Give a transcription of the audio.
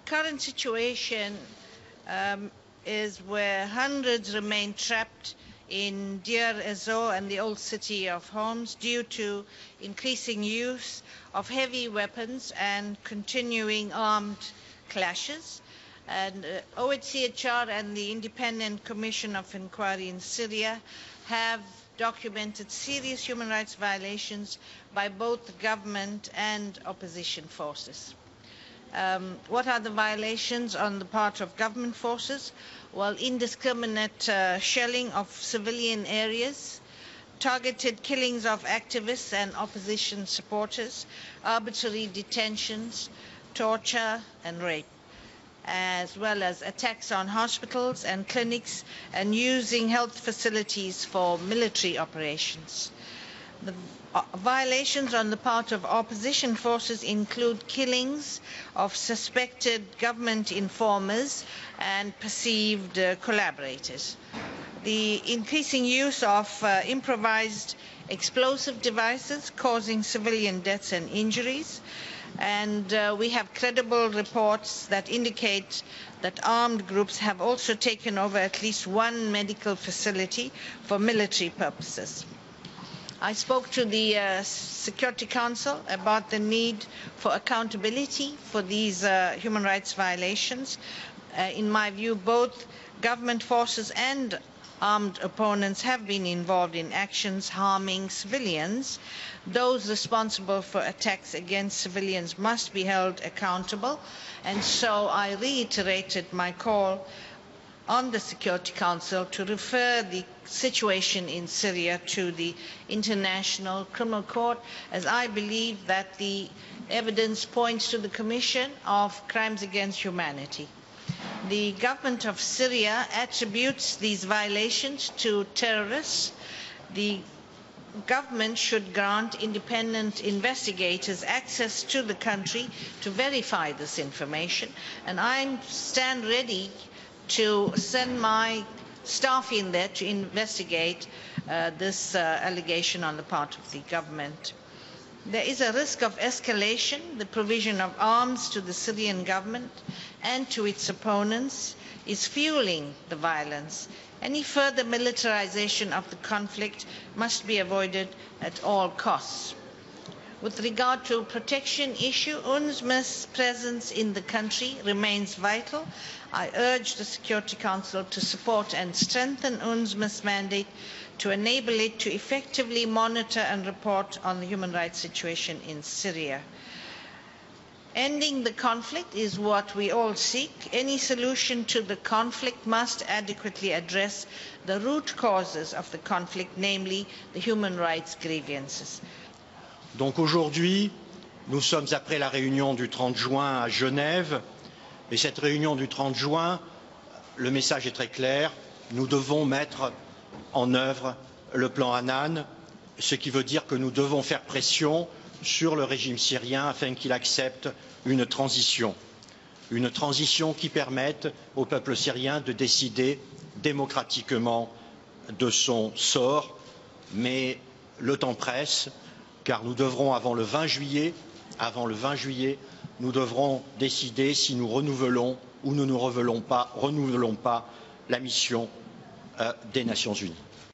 current situation is where hundreds remain trapped in Deir ez-Zor and the old city of Homs due to increasing use of heavy weapons and continuing armed clashes. And OHCHR and the Independent Commission of Inquiry in Syria have documented serious human rights violations by both the government and opposition forces. What are the violations on the part of government forces? Well, indiscriminate shelling of civilian areas, targeted killings of activists and opposition supporters, arbitrary detentions, torture and rape, as well as attacks on hospitals and clinics and using health facilities for military operations. The violations on the part of opposition forces include killings of suspected government informers and perceived collaborators. The increasing use of improvised explosive devices causing civilian deaths and injuries. And we have credible reports that indicate that armed groups have also taken over at least one medical facility for military purposes. I spoke to the Security Council about the need for accountability for these human rights violations. In my view, both government forces and armed opponents have been involved in actions harming civilians. Those responsible for attacks against civilians must be held accountable. And so I reiterated my call on the Security Council to refer the situation in Syria to the International Criminal Court, as I believe that the evidence points to the commission of crimes against humanity. The government of Syria attributes these violations to terrorists. The government should grant independent investigators access to the country to verify this information, and I stand ready to send my staff in there to investigate this allegation on the part of the government. There is a risk of escalation. The provision of arms to the Syrian government and to its opponents is fueling the violence. Any further militarization of the conflict must be avoided at all costs. With regard to protection issue, UNSMIS's presence in the country remains vital. I urge the Security Council to support and strengthen UNSMIS's mandate to enable it to effectively monitor and report on the human rights situation in Syria. Ending the conflict is what we all seek. Any solution to the conflict must adequately address the root causes of the conflict, namely the human rights grievances. Donc aujourd'hui, nous sommes après la réunion du 30 juin à Genève, et cette réunion du 30 juin, le message est très clair, nous devons mettre en œuvre le plan Annan, ce qui veut dire que nous devons faire pression sur le régime syrien afin qu'il accepte une transition qui permette au peuple syrien de décider démocratiquement de son sort, mais le temps presse, car nous devrons, avant le 20 juillet, nous devrons décider si nous renouvelons ou nous ne renouvelons pas la mission des Nations unies.